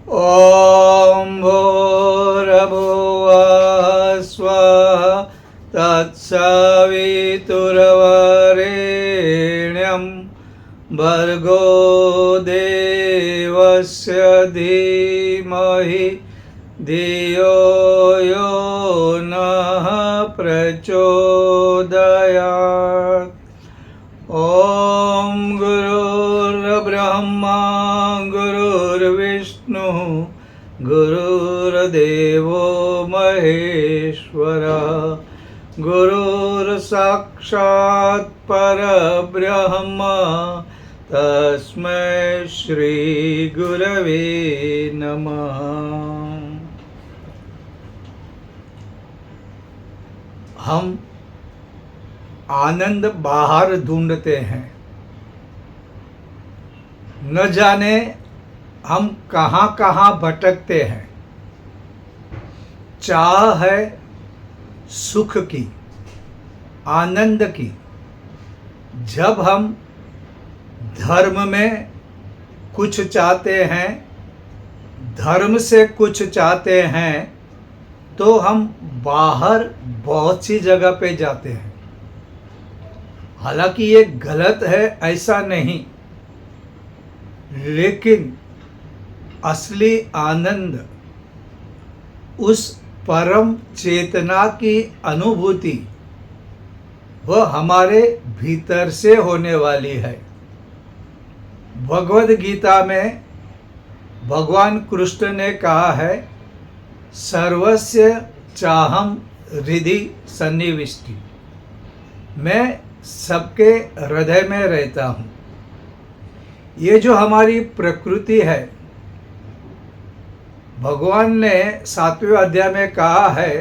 ॐ भूर्भुवः स्वः तत्सवितुर्वरेण्यं भर्गो देवस्य धीमहि धियो यो नः प्रचोदयात्। ॐ गुरुर्ब्रह्मा गुरुर्विष्णुः गुरुर्देवो महेश्वरः गुरुर्साक्षात् परब्रह्म तस्मै श्री गुरवे नमः। हम आनंद बाहर ढूंढते हैं, न जाने हम कहाँ कहाँ भटकते हैं। चाह है सुख की, आनंद की। जब हम धर्म में कुछ चाहते हैं, धर्म से कुछ चाहते हैं, तो हम बाहर बहुत सी जगह पे जाते हैं। हालांकि ये गलत है, ऐसा नहीं, लेकिन असली आनंद उस परम चेतना की अनुभूति वह हमारे भीतर से होने वाली है। भगवद गीता में भगवान कृष्ण ने कहा है, सर्वस्य चाहम हृदि सन्निविष्टि। मैं सबके हृदय में रहता हूँ। ये जो हमारी प्रकृति है, भगवान ने 7वें अध्याय में कहा है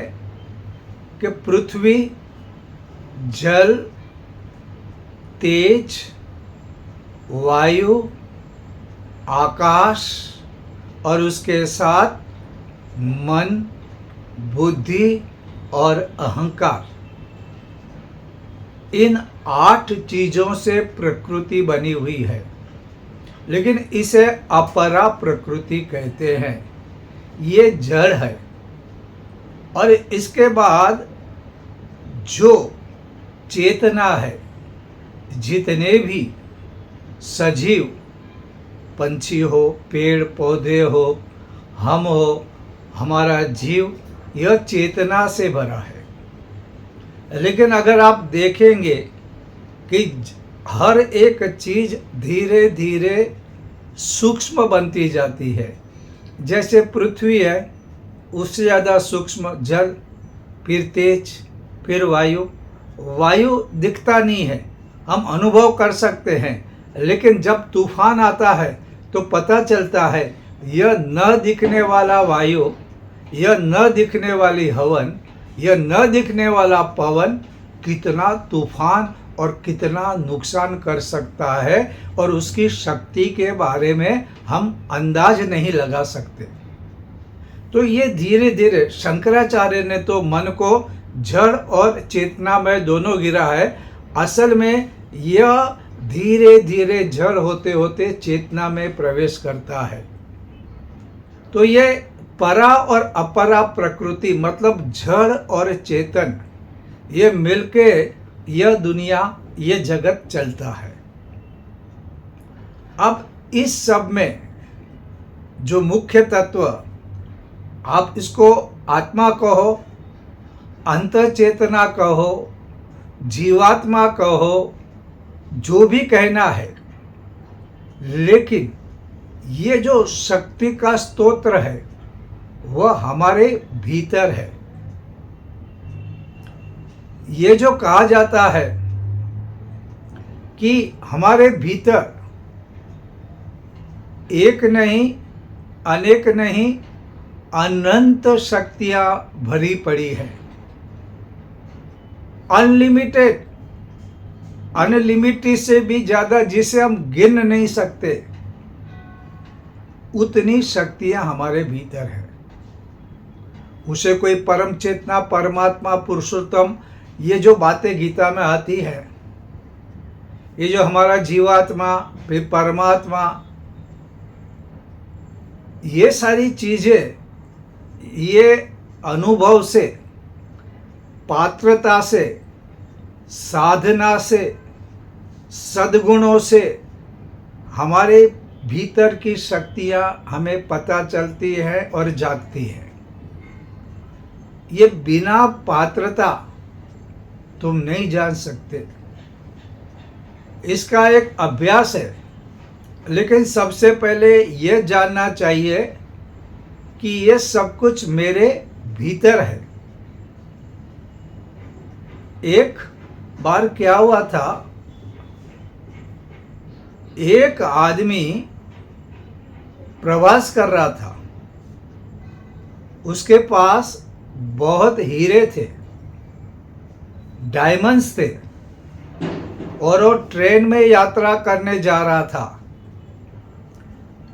कि पृथ्वी, जल, तेज, वायु, आकाश और उसके साथ मन, बुद्धि और अहंकार, इन 8 चीजों से प्रकृति बनी हुई है। लेकिन इसे अपरा प्रकृति कहते हैं। ये जड़ है। और इसके बाद जो चेतना है, जितने भी सजीव, पंछी हो, पेड़ पौधे हो, हम हो, हमारा जीव, यह चेतना से भरा है। लेकिन अगर आप देखेंगे कि हर एक चीज धीरे धीरे सूक्ष्म बनती जाती है। जैसे पृथ्वी है, उससे ज़्यादा सूक्ष्म जल, फिर तेज, फिर वायु। वायु दिखता नहीं है, हम अनुभव कर सकते हैं, लेकिन जब तूफान आता है तो पता चलता है यह न दिखने वाला वायु, यह न दिखने वाली हवन, यह न दिखने वाला पवन कितना तूफान और कितना नुकसान कर सकता है, और उसकी शक्ति के बारे में हम अंदाज नहीं लगा सकते। तो ये धीरे धीरे शंकराचार्य ने तो मन को जड़ और चेतना में दोनों गिरा है। असल में यह धीरे धीरे जड़ होते होते चेतना में प्रवेश करता है। तो ये परा और अपरा प्रकृति, मतलब जड़ और चेतन, ये मिलके यह दुनिया, ये जगत चलता है। अब इस सब में जो मुख्य तत्व, आप इसको आत्मा कहो, अंतःचेतना कहो, जीवात्मा कहो, जो भी कहना है, लेकिन ये जो शक्ति का स्तोत्र है वह हमारे भीतर है। ये जो कहा जाता है कि हमारे भीतर एक नहीं, अनेक नहीं, अनंत शक्तियां भरी पड़ी है। अनलिमिटेड, अनलिमिटेड से भी ज़्यादा, जिसे हम गिन नहीं सकते, उतनी शक्तियां हमारे भीतर है। उसे कोई परम चेतना, परमात्मा, पुरुषोत्तम, ये जो बातें गीता में आती है, ये जो हमारा जीवात्मा, फिर परमात्मा, ये सारी चीज़ें ये अनुभव से, पात्रता से, साधना से, सद्गुणों से हमारे भीतर की शक्तियाँ हमें पता चलती है और जागती है। ये बिना पात्रता तुम नहीं जान सकते। इसका एक अभ्यास है, लेकिन सबसे पहले यह जानना चाहिए कि ये सब कुछ मेरे भीतर है। एक बार क्या हुआ था, एक आदमी प्रवास कर रहा था। उसके पास बहुत हीरे थे, डायमंड्स थे, और वो ट्रेन में यात्रा करने जा रहा था।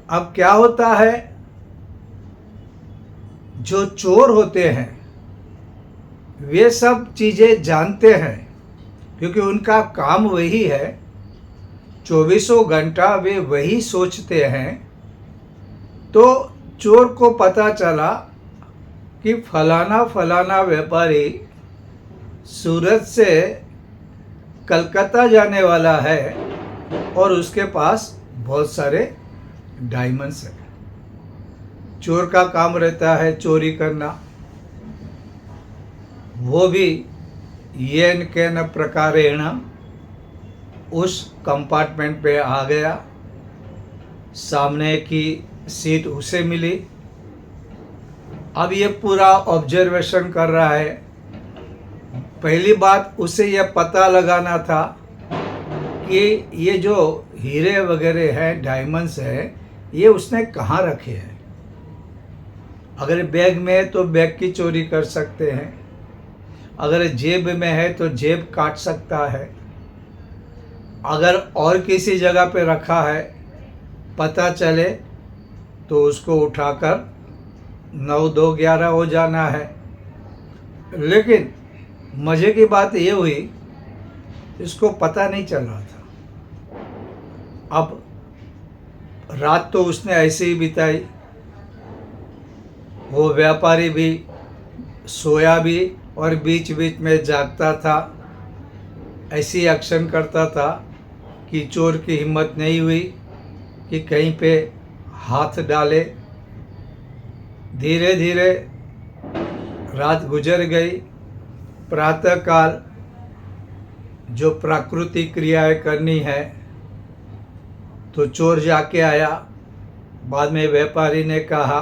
अब क्या होता है, जो चोर होते हैं वे सब चीज़ें जानते हैं, क्योंकि उनका काम वही है, चौबीसों घंटा वे वही सोचते हैं। तो चोर को पता चला कि फलाना फलाना व्यापारी सूरत से कलकत्ता जाने वाला है और उसके पास बहुत सारे डायमंड्स हैं। चोर का काम रहता है चोरी करना, वो भी येन केन प्रकारेण उस कंपार्टमेंट पे आ गया। सामने की सीट उसे मिली। अब ये पूरा ऑब्जर्वेशन कर रहा है। पहली बात उसे यह पता लगाना था कि ये जो हीरे वगैरह हैं, डायमंड्स हैं, ये उसने कहाँ रखे हैं। अगर बैग में है तो बैग की चोरी कर सकते हैं, अगर जेब में है तो जेब काट सकता है, अगर और किसी जगह पे रखा है पता चले तो उसको उठाकर 9 2 11 हो जाना है। लेकिन मज़े की बात ये हुई, इसको पता नहीं चल रहा था। अब रात तो उसने ऐसे ही बिताई। वो व्यापारी भी सोया भी और बीच बीच में जागता था, ऐसी एक्शन करता था कि चोर की हिम्मत नहीं हुई कि कहीं पे हाथ डाले। धीरे धीरे रात गुजर गई। प्रातःकाल जो प्राकृतिक क्रियाएं करनी है तो चोर जाके आया। बाद में व्यापारी ने कहा,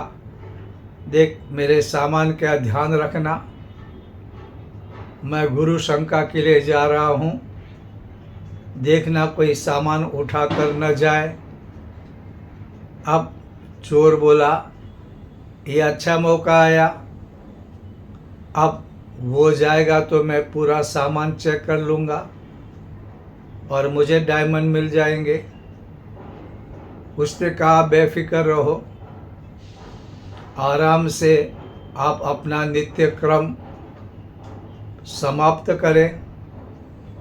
देख मेरे सामान का ध्यान रखना, मैं गुरु शंका के लिए जा रहा हूँ, देखना कोई सामान उठा कर न जाए। अब चोर बोला, ये अच्छा मौका आया, अब वो जाएगा तो मैं पूरा सामान चेक कर लूँगा और मुझे डायमंड मिल जाएंगे। उसने कहा, बेफिक्र रहो, आराम से आप अपना नित्य क्रम समाप्त करें,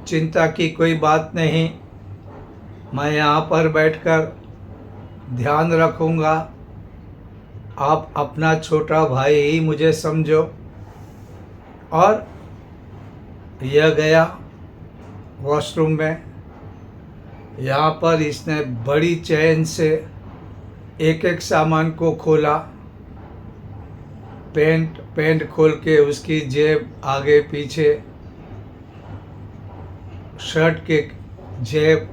चिंता की कोई बात नहीं, मैं यहाँ पर बैठकर ध्यान रखूँगा, आप अपना छोटा भाई ही मुझे समझो। और यह गया वॉशरूम में। यहाँ पर इसने बड़ी चैन से एक एक सामान को खोला। पैंट खोल के उसकी जेब आगे पीछे, शर्ट के जेब,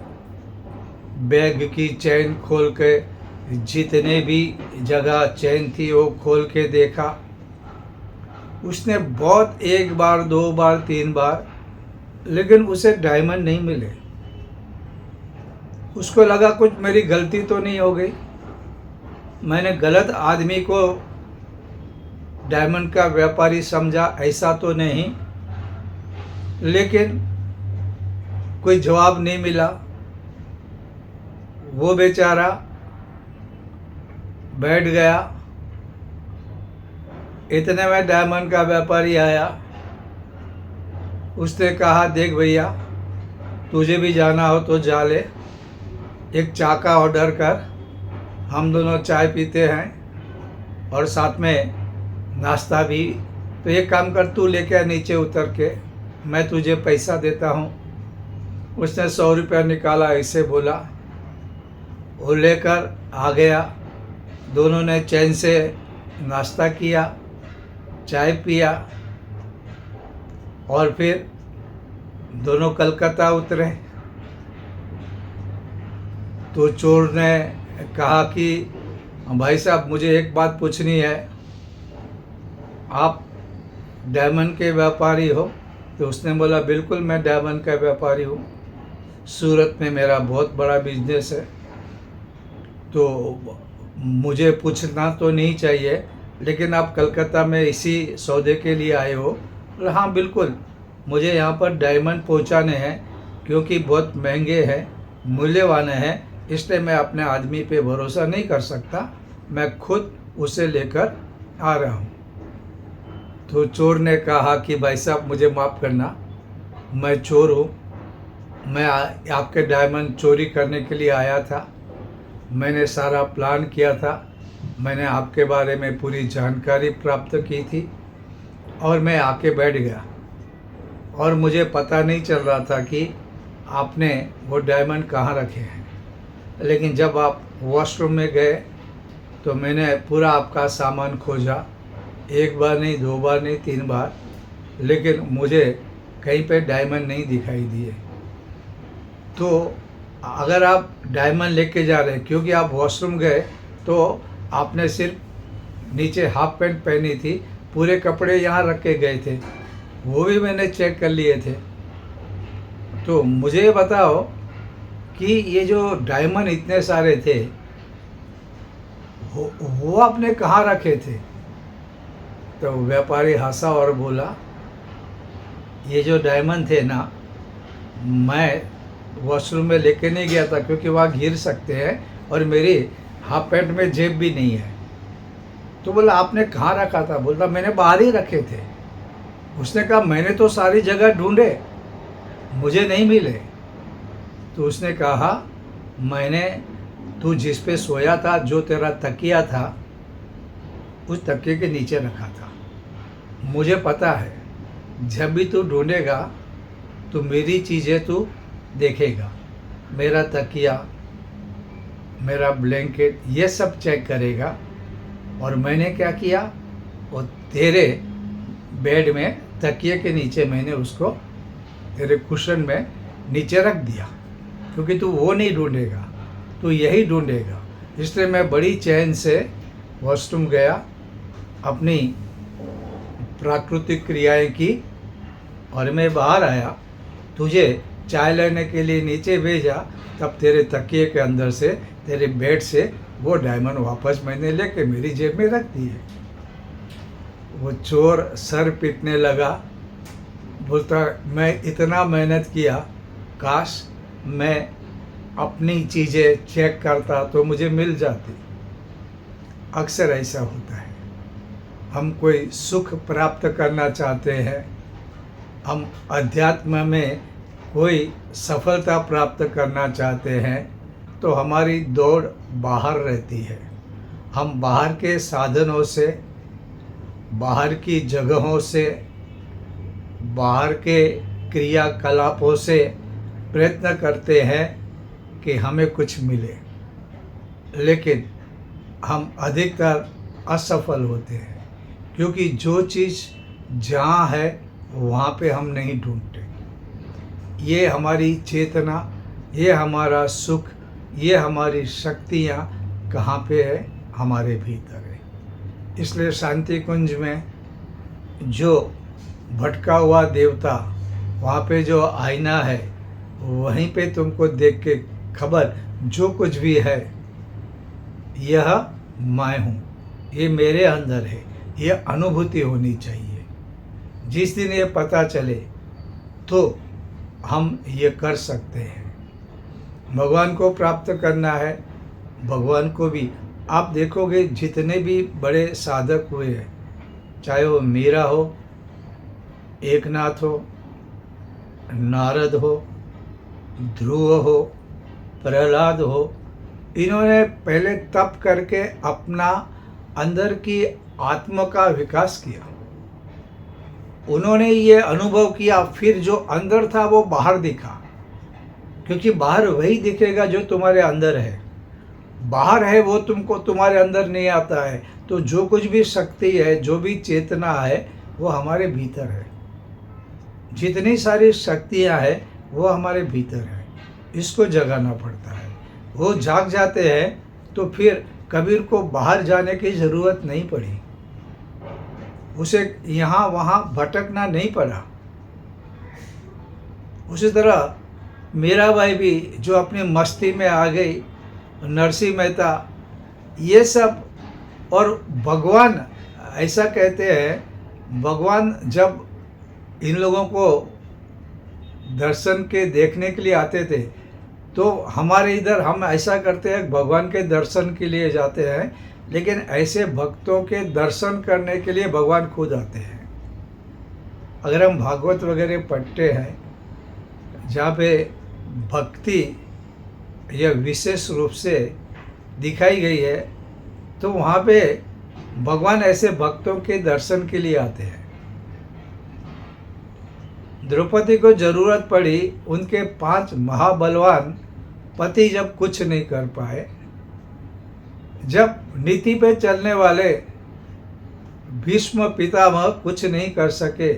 बैग की चैन खोल के जितने भी जगह चैन थी वो खोल के देखा। उसने बहुत, एक बार 2 बार 3 बार, लेकिन उसे डायमंड नहीं मिले। उसको लगा कुछ मेरी गलती तो नहीं हो गई, मैंने गलत आदमी को डायमंड का व्यापारी समझा, ऐसा तो नहीं। लेकिन कोई जवाब नहीं मिला। वो बेचारा बैठ गया। इतने में डायमंड का व्यापारी आया। उसने कहा, देख भैया, तुझे भी जाना हो तो जा ले, एक चाय का ऑर्डर कर, हम दोनों चाय पीते हैं, और साथ में नाश्ता भी। तो एक काम कर, तू लेके आ नीचे उतर के, मैं तुझे पैसा देता हूँ। उसने 100 रुपया निकाला, ऐसे बोला, वो लेकर आ गया। दोनों ने चैन से नाश्ता किया, चाय पिया और फिर दोनों कलकत्ता उतरे। तो चोर ने कहा कि भाई साहब, मुझे एक बात पूछनी है, आप डायमंड के व्यापारी हो? तो उसने बोला, बिल्कुल मैं डायमंड का व्यापारी हूँ, सूरत में मेरा बहुत बड़ा बिजनेस है, तो मुझे पूछना तो नहीं चाहिए, लेकिन आप कलकत्ता में इसी सौदे के लिए आए हो? बोला, हाँ बिल्कुल, मुझे यहाँ पर डायमंड पहुँचाने हैं, क्योंकि बहुत महंगे हैं, मूल्यवान हैं, इसलिए मैं अपने आदमी पे भरोसा नहीं कर सकता, मैं खुद उसे लेकर आ रहा हूँ। तो चोर ने कहा कि भाई साहब, मुझे माफ़ करना, मैं चोर हूँ, मैं आपके डायमंड चोरी करने के लिए आया था, मैंने सारा प्लान किया था, मैंने आपके बारे में पूरी जानकारी प्राप्त की थी और मैं आके बैठ गया, और मुझे पता नहीं चल रहा था कि आपने वो डायमंड कहाँ रखे हैं। लेकिन जब आप वॉशरूम में गए तो मैंने पूरा आपका सामान खोजा, एक बार नहीं, 2 बार नहीं, 3 बार, लेकिन मुझे कहीं पे डायमंड नहीं दिखाई दिए। तो अगर आप डायमंड लेके जा रहे हैं, क्योंकि आप वॉशरूम गए तो आपने सिर्फ नीचे हाफ पैंट पहनी थी, पूरे कपड़े यहाँ रख के गए थे, वो भी मैंने चेक कर लिए थे। तो मुझे ये बताओ कि ये जो डायमंड इतने सारे थे, वो आपने कहाँ रखे थे? तो व्यापारी हंसा और बोला, ये जो डायमंड थे ना, मैं वॉशरूम में लेके नहीं गया था, क्योंकि वहाँ गिर सकते हैं और मेरी हाफ पैंट में जेब भी नहीं है। तो बोला, आपने कहाँ रखा था? बोलता, मैंने बाहर ही रखे थे। उसने कहा, मैंने तो सारी जगह ढूंढे, मुझे नहीं मिले। तो उसने कहा, मैंने, तू जिस पे सोया था, जो तेरा तकिया था, उस तकिए के नीचे रखा था। मुझे पता है, जब भी तू ढूंढेगा तो मेरी चीज़ें तू देखेगा, मेरा तकिया, मेरा ब्लैंकेट, ये सब चेक करेगा। और मैंने क्या किया, वो तेरे बेड में तकिए के नीचे मैंने उसको तेरे कुशन में नीचे रख दिया, क्योंकि तू वो नहीं ढूंढेगा, तू यही ढूंढेगा। इसलिए मैं बड़ी चैन से वॉशरूम गया, अपनी प्राकृतिक क्रियाएं की और मैं बाहर आया, तुझे चाय लेने के लिए नीचे भेजा, तब तेरे तकिए के अंदर से, तेरे बेड से वो डायमंड वापस मैंने लेके मेरी जेब में रख दिए। वो चोर सर पीटने लगा, बोलता, मैं इतना मेहनत किया, काश मैं अपनी चीज़ें चेक करता तो मुझे मिल जाती। अक्सर ऐसा होता है, हम कोई सुख प्राप्त करना चाहते हैं, हम अध्यात्म में कोई सफलता प्राप्त करना चाहते हैं, तो हमारी दौड़ बाहर रहती है। हम बाहर के साधनों से, बाहर की जगहों से, बाहर के क्रियाकलापों से प्रयत्न करते हैं कि हमें कुछ मिले, लेकिन हम अधिकतर असफल होते हैं, क्योंकि जो चीज़ जहाँ है वहाँ पे हम नहीं ढूंढते। ये हमारी चेतना, ये हमारा सुख, ये हमारी शक्तियाँ कहाँ पे है? हमारे भीतर है। इसलिए शांति कुंज में जो भटका हुआ देवता, वहाँ पे जो आईना है, वहीं पे तुमको देख के खबर, जो कुछ भी है, यह मैं हूँ, ये मेरे अंदर है, ये अनुभूति होनी चाहिए। जिस दिन ये पता चले तो हम ये कर सकते हैं। भगवान को प्राप्त करना है, भगवान को भी आप देखोगे, जितने भी बड़े साधक हुए हैं, चाहे वो मीरा हो, एकनाथ हो, नारद हो, ध्रुव हो, प्रहलाद हो, इन्होंने पहले तप करके अपना अंदर की आत्मा का विकास किया। उन्होंने ये अनुभव किया, फिर जो अंदर था वो बाहर दिखा, क्योंकि बाहर वही दिखेगा जो तुम्हारे अंदर है। बाहर है वो तुमको तुम्हारे अंदर नहीं आता है। तो जो कुछ भी शक्ति है, जो भी चेतना है, वो हमारे भीतर है। जितनी सारी शक्तियाँ हैं वो हमारे भीतर है। इसको जगाना पड़ता है। वो जाग जाते हैं तो फिर कबीर को बाहर जाने की ज़रूरत नहीं पड़ी, उसे यहाँ वहाँ भटकना नहीं पड़ा। उसी तरह मीराबाई भी जो अपनी मस्ती में आ गई, नरसिंह मेहता, ये सब, और भगवान ऐसा कहते हैं, भगवान जब इन लोगों को दर्शन के देखने के लिए आते थे, तो हमारे इधर हम ऐसा करते हैं, भगवान के दर्शन के लिए जाते हैं, लेकिन ऐसे भक्तों के दर्शन करने के लिए भगवान खुद आते हैं। अगर हम भागवत वगैरह पढ़ते हैं, जहाँ पे भक्ति यह विशेष रूप से दिखाई गई है, तो वहाँ पे भगवान ऐसे भक्तों के दर्शन के लिए आते हैं। द्रौपदी को जरूरत पड़ी, उनके 5 महाबलवान पति जब कुछ नहीं कर पाए, जब नीति पे चलने वाले भीष्म पितामह कुछ नहीं कर सके,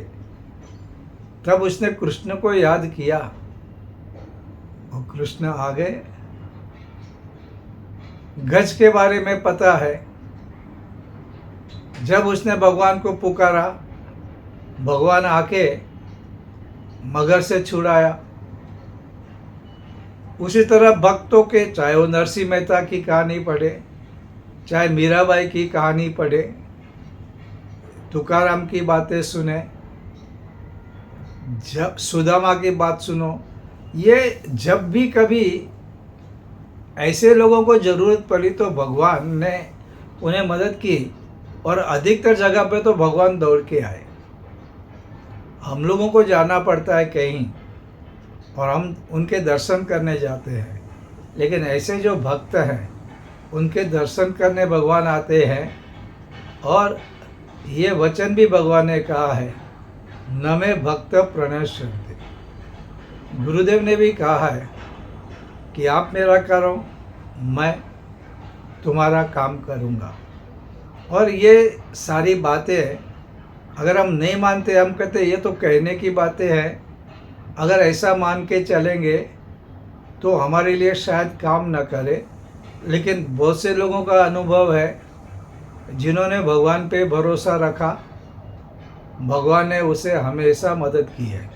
तब उसने कृष्ण को याद किया और कृष्ण आ गए। गज के बारे में पता है, जब उसने भगवान को पुकारा, भगवान आके मगर से छुड़ाया। उसी तरह भक्तों के, चाहे वो नरसिंह मेहता की कहानी पढ़े, चाहे मीराबाई की कहानी पढ़े, तुकाराम की बातें सुने, जब सुदामा की बात सुनो, ये जब भी कभी ऐसे लोगों को ज़रूरत पड़ी तो भगवान ने उन्हें मदद की, और अधिकतर जगह पे तो भगवान दौड़ के आए। हम लोगों को जाना पड़ता है कहीं और हम उनके दर्शन करने जाते हैं, लेकिन ऐसे जो भक्त हैं उनके दर्शन करने भगवान आते हैं। और ये वचन भी भगवान ने कहा है, न में भक्त प्रणश्यन्ते। गुरुदेव ने भी कहा है कि आप मेरा करो, मैं तुम्हारा काम करूँगा। और ये सारी बातें अगर हम नहीं मानते, हम कहते ये तो कहने की बातें हैं, अगर ऐसा मान के चलेंगे तो हमारे लिए शायद काम न करे। लेकिन बहुत से लोगों का अनुभव है, जिन्होंने भगवान पे भरोसा रखा, भगवान ने उसे हमेशा मदद की है।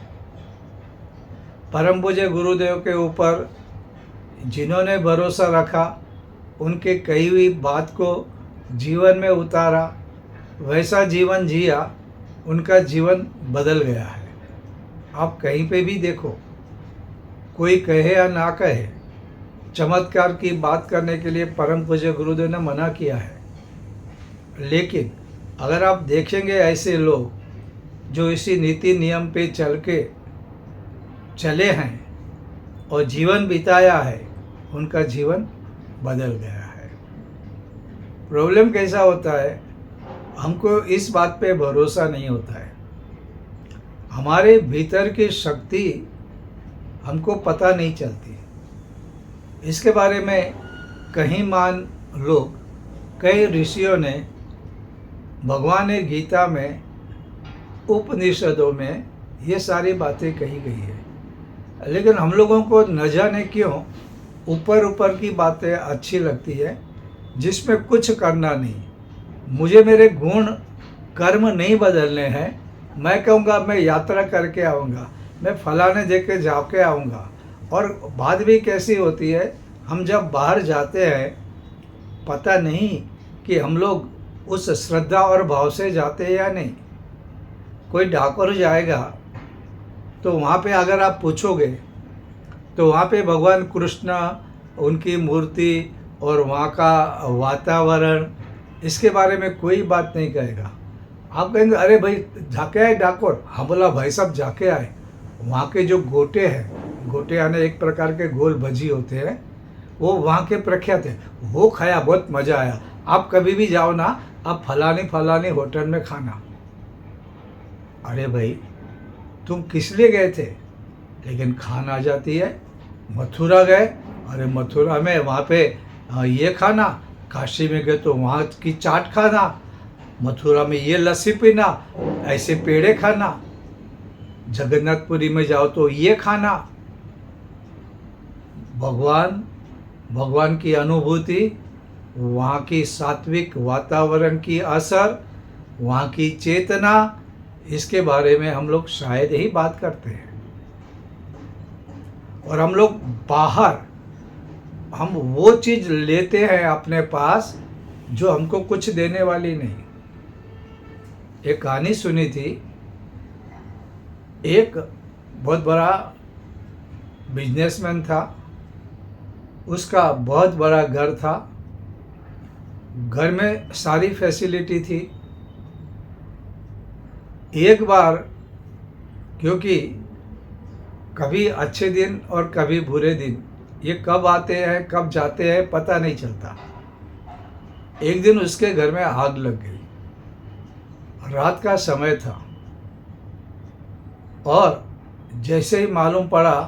परम पूज्य गुरुदेव के ऊपर जिन्होंने भरोसा रखा, उनके कही हुई बात को जीवन में उतारा, वैसा जीवन जिया, उनका जीवन बदल गया है। आप कहीं पे भी देखो, कोई कहे या ना कहे, चमत्कार की बात करने के लिए परम पूज्य गुरुदेव ने मना किया है। लेकिन अगर आप देखेंगे ऐसे लोग जो इसी नीति नियम पे चल के चले हैं और जीवन बिताया है, उनका जीवन बदल गया है। प्रॉब्लम कैसा होता है, हमको इस बात पे भरोसा नहीं होता है। हमारे भीतर की शक्ति हमको पता नहीं चलती। इसके बारे में कई महान लोग, कई ऋषियों ने, भगवान ने गीता में, उपनिषदों में ये सारी बातें कही गई है। लेकिन हम लोगों को न जाने क्यों ऊपर ऊपर की बातें अच्छी लगती है, जिसमें कुछ करना नहीं। मुझे मेरे गुण कर्म नहीं बदलने हैं। मैं कहूँगा मैं यात्रा करके आऊँगा, मैं फलाने जगह जाके आऊँगा। और बात भी कैसी होती है, हम जब बाहर जाते हैं, पता नहीं कि हम लोग उस श्रद्धा और भाव से जाते हैं या नहीं। कोई डाकोर जाएगा तो वहाँ पे अगर आप पूछोगे तो वहाँ पे भगवान कृष्ण, उनकी मूर्ति और वहाँ का वातावरण, इसके बारे में कोई बात नहीं कहेगा। आप कहेंगे अरे भाई जाके आए डाकोर? हाँ बोला भाई साहब जाके आए। वहाँ के जो गोटे हैं, गोटे यानी एक प्रकार के गोल भजी होते हैं, वो वहाँ के प्रख्यात हैं, वो खाया, बहुत मज़ा आया। आप कभी भी जाओ ना, आप फलानी फलानी होटल में खाना। अरे भाई, तुम किस लिए गए थे? लेकिन खान आ जाती है। मथुरा गए, अरे मथुरा में वहाँ पे ये खाना, काशी में गए तो वहाँ की चाट खाना, मथुरा में ये लस्सी पीना, ऐसे पेड़े खाना, जगन्नाथपुरी में जाओ तो ये खाना। भगवान की अनुभूति, वहाँ की सात्विक वातावरण की असर, वहाँ की चेतना, इसके बारे में हम लोग शायद ही बात करते हैं। और हम लोग बाहर हम वो चीज़ लेते हैं अपने पास जो हमको कुछ देने वाली नहीं। एक कहानी सुनी थी, एक बहुत बड़ा बिजनेसमैन था, उसका बहुत बड़ा घर था, घर में सारी फैसिलिटी थी। एक बार, क्योंकि कभी अच्छे दिन और कभी बुरे दिन, ये कब आते हैं कब जाते हैं पता नहीं चलता। एक दिन उसके घर में आग लग गई। रात का समय था और जैसे ही मालूम पड़ा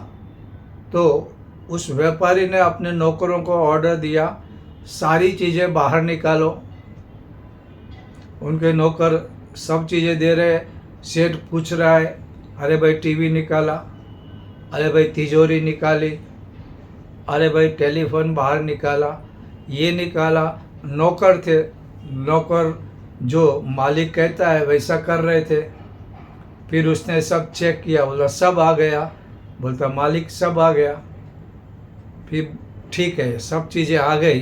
तो उस व्यापारी ने अपने नौकरों को ऑर्डर दिया, सारी चीज़ें बाहर निकालो। उनके नौकर सब चीज़ें दे रहे। सेठ पूछ रहा है, अरे भाई टीवी निकाला, अरे भाई तिजोरी निकाली, अरे भाई टेलीफोन बाहर निकाला, ये निकाला। नौकर थे, नौकर जो मालिक कहता है वैसा कर रहे थे। फिर उसने सब चेक किया, बोला सब आ गया। बोलता मालिक सब आ गया। फिर ठीक है, सब चीज़ें आ गई,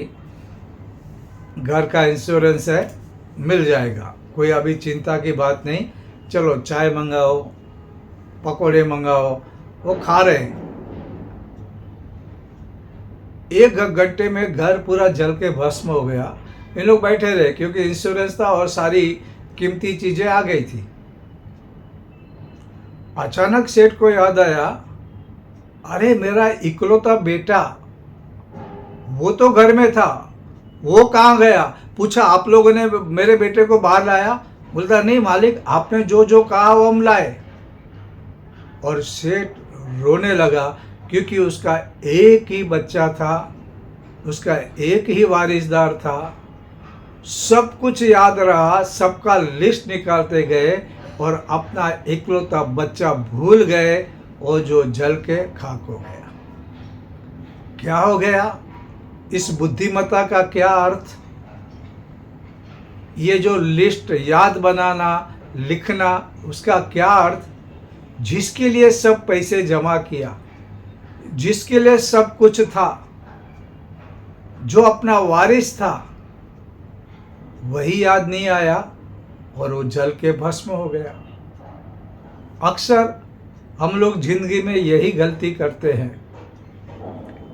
घर का इंश्योरेंस है, मिल जाएगा, कोई अभी चिंता की बात नहीं, चलो चाय मंगाओ, पकोड़े मंगाओ। वो खा रहे हैं। 1 घंटे में घर पूरा जल के भस्म हो गया। इन लोग बैठे रहे क्योंकि इंश्योरेंस था और सारी कीमती चीज़ें आ गई थी। अचानक सेठ को याद आया, अरे मेरा इकलौता बेटा वो तो घर में था, वो कहाँ गया? पूछा, आप लोगों ने मेरे बेटे को बाहर लाया? बोलता नहीं मालिक, आपने जो जो कहा वो हम लाए। और सेठ रोने लगा क्योंकि उसका एक ही बच्चा था, उसका एक ही वारिसदार था। सब कुछ याद रहा, सबका लिस्ट निकालते गए और अपना इकलौता बच्चा भूल गए और जो जल के खाक हो गया। क्या हो गया? इस बुद्धिमत्ता का क्या अर्थ? ये जो लिस्ट याद बनाना, लिखना, उसका क्या अर्थ? जिसके लिए सब पैसे जमा किया, जिसके लिए सब कुछ था, जो अपना वारिस था, वही याद नहीं आया और वो जल के भस्म हो गया। अक्सर हम लोग जिंदगी में यही गलती करते हैं।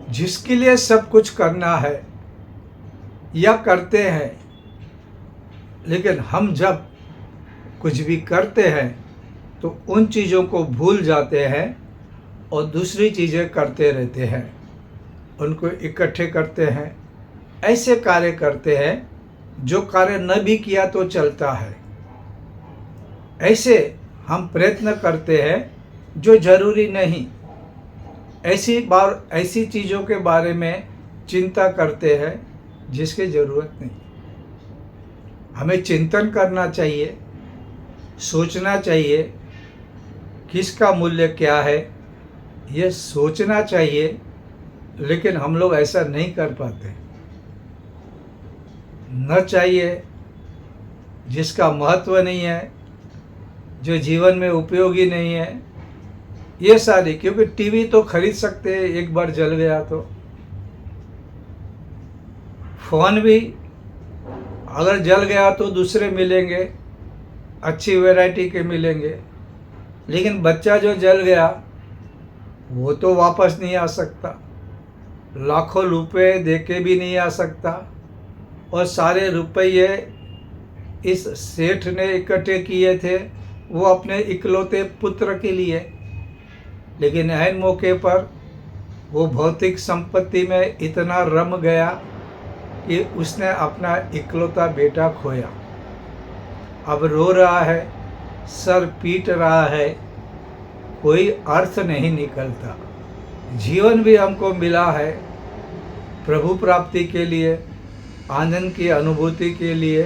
जिसके लिए सब कुछ करना है या करते हैं, लेकिन हम जब कुछ भी करते हैं तो उन चीज़ों को भूल जाते हैं और दूसरी चीज़ें करते रहते हैं, उनको इकट्ठे करते हैं, ऐसे कार्य करते हैं जो कार्य न भी किया तो चलता है। ऐसे हम प्रयत्न करते हैं जो जरूरी नहीं, ऐसी चीज़ों के बारे में चिंता करते हैं जिसकी ज़रूरत नहीं। हमें चिंतन करना चाहिए, सोचना चाहिए किसका मूल्य क्या है, ये सोचना चाहिए, लेकिन हम लोग ऐसा नहीं कर पाते। न चाहिए जिसका महत्व नहीं है, जो जीवन में उपयोगी नहीं है, ये सारी। क्योंकि टीवी तो खरीद सकते हैं, एक बार जल गया तो। फ़ोन भी अगर जल गया तो दूसरे मिलेंगे, अच्छी वैरायटी के मिलेंगे, लेकिन बच्चा जो जल गया वो तो वापस नहीं आ सकता, लाखों रुपए देके भी नहीं आ सकता। और सारे रुपये इस सेठ ने इकट्ठे किए थे वो अपने इकलौते पुत्र के लिए, लेकिन ऐन मौके पर वो भौतिक संपत्ति में इतना रम गया कि उसने अपना इकलौता बेटा खोया, अब रो रहा है, सर पीट रहा है, कोई अर्थ नहीं निकलता। जीवन भी हमको मिला है प्रभु प्राप्ति के लिए, आनंद की अनुभूति के लिए,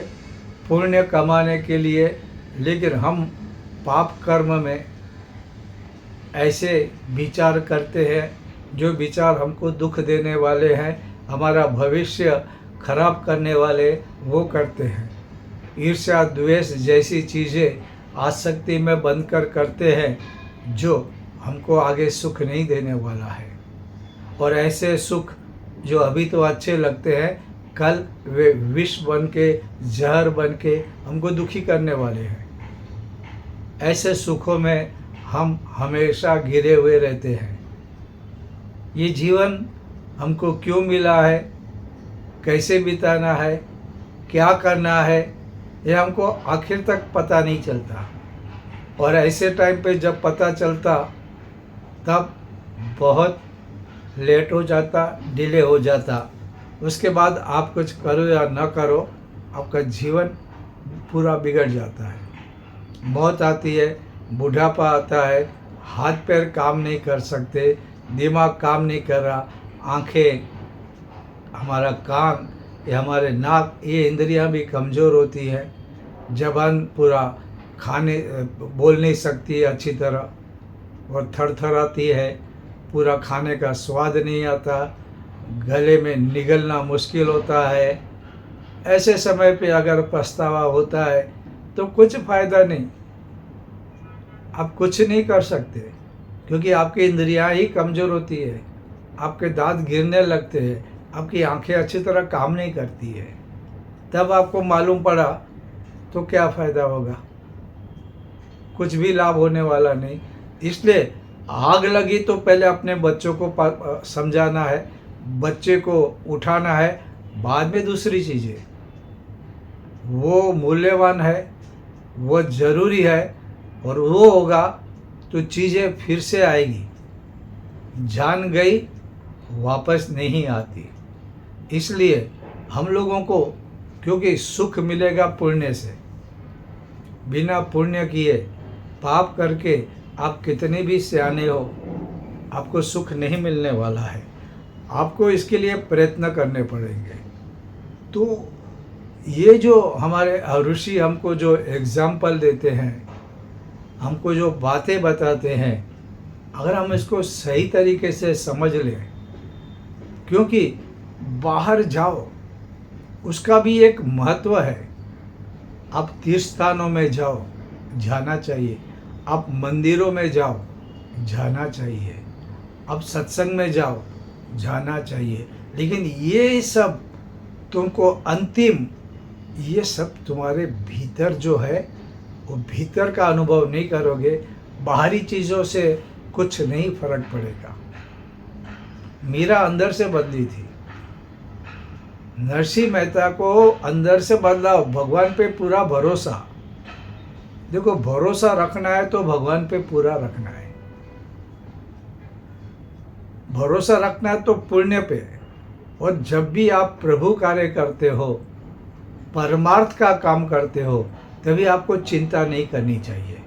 पुण्य कमाने के लिए, लेकिन हम पाप कर्म में ऐसे विचार करते हैं जो विचार हमको दुख देने वाले हैं, हमारा भविष्य खराब करने वाले वो करते हैं। ईर्ष्या द्वेष जैसी चीज़ें आसक्ति में बंधकर करते हैं जो हमको आगे सुख नहीं देने वाला है। और ऐसे सुख जो अभी तो अच्छे लगते हैं, कल वे विष बन के, जहर बन के हमको दुखी करने वाले हैं। ऐसे सुखों में हम हमेशा घिरे हुए रहते हैं। ये जीवन हमको क्यों मिला है, कैसे बिताना है, क्या करना है, ये हमको आखिर तक पता नहीं चलता। और ऐसे टाइम पे जब पता चलता तब बहुत लेट हो जाता, डिले हो जाता। उसके बाद आप कुछ करो या न करो, आपका जीवन पूरा बिगड़ जाता है। मौत आती है, बुढ़ापा आता है, हाथ पैर काम नहीं कर सकते, दिमाग काम नहीं कर रहा, आँखें, हमारा कान, ये हमारे नाक, ये इंद्रियां भी कमज़ोर होती है, ज़बान पूरा बोल नहीं सकती अच्छी तरह और थरथराती है, पूरा खाने का स्वाद नहीं आता, गले में निगलना मुश्किल होता है। ऐसे समय पे अगर पछतावा होता है तो कुछ फ़ायदा नहीं, आप कुछ नहीं कर सकते, क्योंकि आपकी इंद्रियां ही कमज़ोर होती है, आपके दांत गिरने लगते हैं, आपकी आंखें अच्छी तरह काम नहीं करती है। तब आपको मालूम पड़ा तो क्या फ़ायदा होगा, कुछ भी लाभ होने वाला नहीं। इसलिए आग लगी तो पहले अपने बच्चों को समझाना है, बच्चे को उठाना है, बाद में दूसरी चीज़ें। वो मूल्यवान है, वो ज़रूरी है, और वो होगा तो चीज़ें फिर से आएगी। जान गई वापस नहीं आती। इसलिए हम लोगों को, क्योंकि सुख मिलेगा पुण्य से, बिना पुण्य किए पाप करके आप कितने भी सियाने हो, आपको सुख नहीं मिलने वाला है। आपको इसके लिए प्रयत्न करने पड़ेंगे। तो ये जो हमारे ऋषि हमको जो एग्जाम्पल देते हैं, हमको जो बातें बताते हैं, अगर हम इसको सही तरीके से समझ लें, क्योंकि बाहर जाओ उसका भी एक महत्व है। आप तीर्थ स्थानों में जाओ, जाना चाहिए, आप मंदिरों में जाओ, जाना चाहिए, आप सत्संग में जाओ, जाना चाहिए, लेकिन ये सब तुमको अंतिम, ये सब तुम्हारे भीतर जो है वो भीतर का अनुभव नहीं करोगे, बाहरी चीज़ों से कुछ नहीं फर्क पड़ेगा। मीरा अंदर से बदली थी, नरसिंह मेहता को अंदर से बदलाव, भगवान पे पूरा भरोसा। देखो, भरोसा रखना है तो भगवान पे पूरा रखना है, भरोसा रखना है तो पुण्य पे। और जब भी आप प्रभु कार्य करते हो, परमार्थ का काम करते हो, तभी आपको चिंता नहीं करनी चाहिए।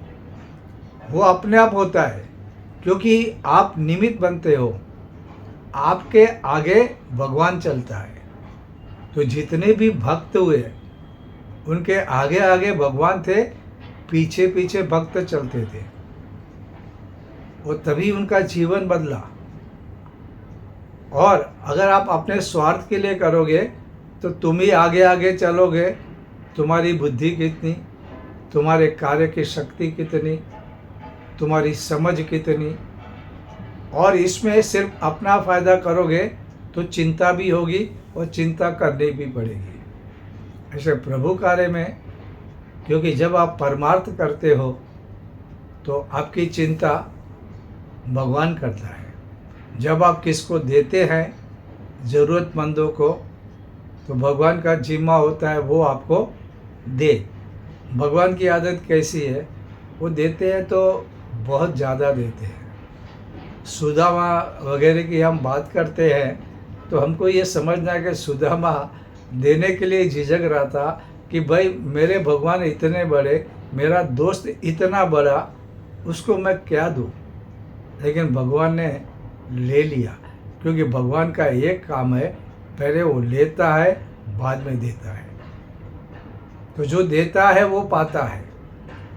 वो अपने आप होता है, क्योंकि आप निमित्त बनते हो, आपके आगे भगवान चलता है। तो जितने भी भक्त हुए उनके आगे आगे भगवान थे, पीछे पीछे भक्त चलते थे, और तभी उनका जीवन बदला। और अगर आप अपने स्वार्थ के लिए करोगे तो तुम ही आगे आगे चलोगे, तुम्हारी बुद्धि कितनी, तुम्हारे कार्य की शक्ति कितनी, तुम्हारी समझ कितनी, और इसमें सिर्फ अपना फ़ायदा करोगे तो चिंता भी होगी और चिंता करनी भी पड़ेगी। ऐसे प्रभु कार्य में, क्योंकि जब आप परमार्थ करते हो तो आपकी चिंता भगवान करता है। जब आप किसको देते हैं, ज़रूरतमंदों को, तो भगवान का जिम्मा होता है वो आपको दे। भगवान की आदत कैसी है, वो देते हैं तो बहुत ज़्यादा देते हैं। सुदामा वगैरह की हम बात करते हैं तो हमको ये समझना है कि सुदामा देने के लिए झिझक रहा था कि भाई मेरे भगवान इतने बड़े, मेरा दोस्त इतना बड़ा, उसको मैं क्या दूँ। लेकिन भगवान ने ले लिया, क्योंकि भगवान का एक काम है, पहले वो लेता है बाद में देता है। तो जो देता है वो पाता है,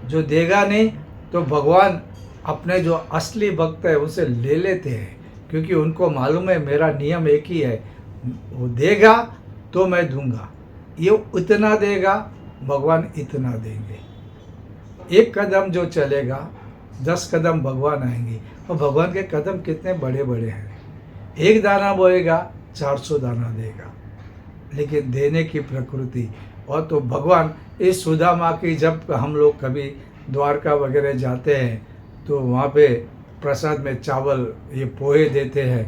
जो देगा नहीं तो भगवान अपने जो असली भक्त है उसे ले लेते हैं, क्योंकि उनको मालूम है मेरा नियम एक ही है, वो देगा तो मैं दूंगा, ये इतना देगा भगवान इतना देंगे। एक कदम जो चलेगा 10 कदम भगवान आएंगे, और भगवान के कदम कितने बड़े बड़े हैं। एक दाना बोएगा 400 दाना देगा। लेकिन देने की प्रकृति, और तो भगवान इस सुदामा की, जब हम लोग कभी द्वारका वगैरह जाते हैं तो वहाँ पे प्रसाद में चावल ये पोहे देते हैं।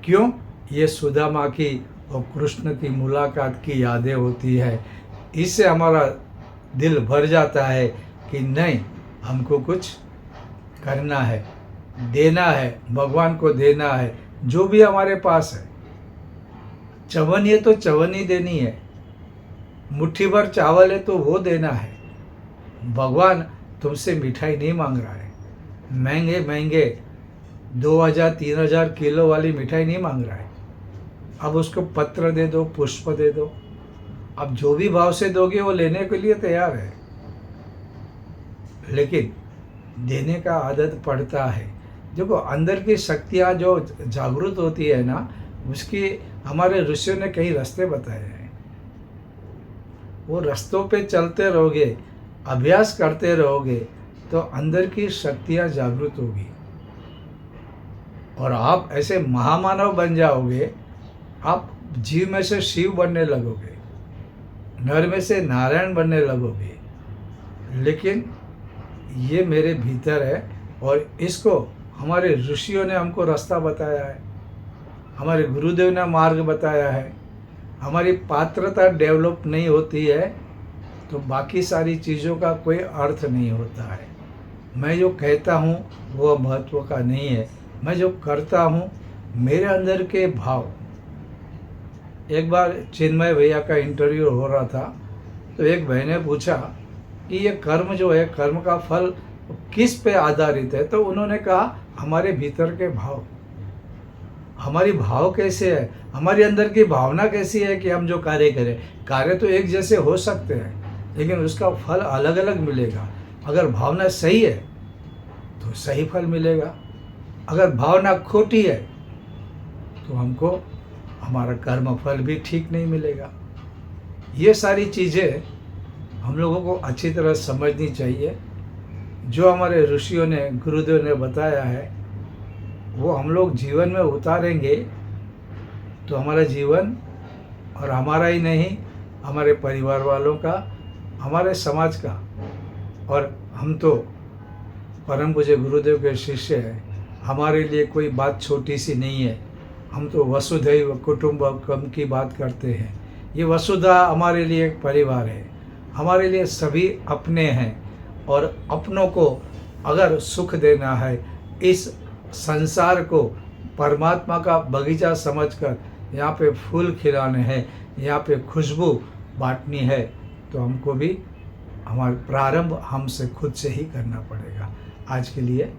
क्यों? ये सुदामा की और कृष्ण की मुलाकात की यादें होती है। इससे हमारा दिल भर जाता है कि नहीं, हमको कुछ करना है, देना है, भगवान को देना है, जो भी हमारे पास है। चवन है तो चवन ही देनी है, मुट्ठी भर चावल है तो वो देना है। भगवान तुमसे मिठाई नहीं मांग रहा है, महंगे महंगे 2000-3000 किलो वाली मिठाई नहीं मांग रहा है। अब उसको पत्र दे दो, पुष्प दे दो, अब जो भी भाव से दोगे वो लेने के लिए तैयार है। लेकिन देने का आदत पड़ता है। देखो, अंदर की शक्तियाँ जो जागृत होती है ना, उसकी हमारे ऋषियों ने कई रास्ते बताए हैं। वो रास्तों पे चलते रहोगे, अभ्यास करते रहोगे, तो अंदर की शक्तियाँ जागृत होगी और आप ऐसे महामानव बन जाओगे। आप जीव में से शिव बनने लगोगे, नर में से नारायण बनने लगोगे। लेकिन ये मेरे भीतर है, और इसको हमारे ऋषियों ने हमको रास्ता बताया है, हमारे गुरुदेव ने मार्ग बताया है। हमारी पात्रता डेवलप नहीं होती है तो बाकी सारी चीज़ों का कोई अर्थ नहीं होता है। मैं जो कहता हूँ वो महत्व का नहीं है, मैं जो करता हूँ मेरे अंदर के भाव। एक बार चिन्मय भैया का इंटरव्यू हो रहा था, तो एक भाई ने पूछा कि ये कर्म जो है, कर्म का फल किस पे आधारित है। तो उन्होंने कहा, हमारे भीतर के भाव। हमारी भाव कैसे है, हमारी अंदर की भावना कैसी है कि हम जो कार्य करें। कार्य तो एक जैसे हो सकते हैं, लेकिन उसका फल अलग अलग मिलेगा। अगर भावना सही है तो सही फल मिलेगा, अगर भावना खोटी है तो हमको हमारा कर्म फल भी ठीक नहीं मिलेगा। ये सारी चीज़ें हम लोगों को अच्छी तरह समझनी चाहिए। जो हमारे ऋषियों ने, गुरुदेव ने बताया है, वो हम लोग जीवन में उतारेंगे तो हमारा जीवन, और हमारा ही नहीं, हमारे परिवार वालों का, हमारे समाज का, और हम तो परम पूज्य गुरुदेव के शिष्य हैं, हमारे लिए कोई बात छोटी सी नहीं है। हम तो वसुधैव कुटुंबकम की बात करते हैं। ये वसुधा हमारे लिए एक परिवार है, हमारे लिए सभी अपने हैं। और अपनों को अगर सुख देना है, इस संसार को परमात्मा का बगीचा समझकर यहाँ पे फूल खिलाने हैं, यहाँ पे खुशबू बांटनी है, तो हमको भी हमारा प्रारंभ हमसे खुद से ही करना पड़ेगा। आज के लिए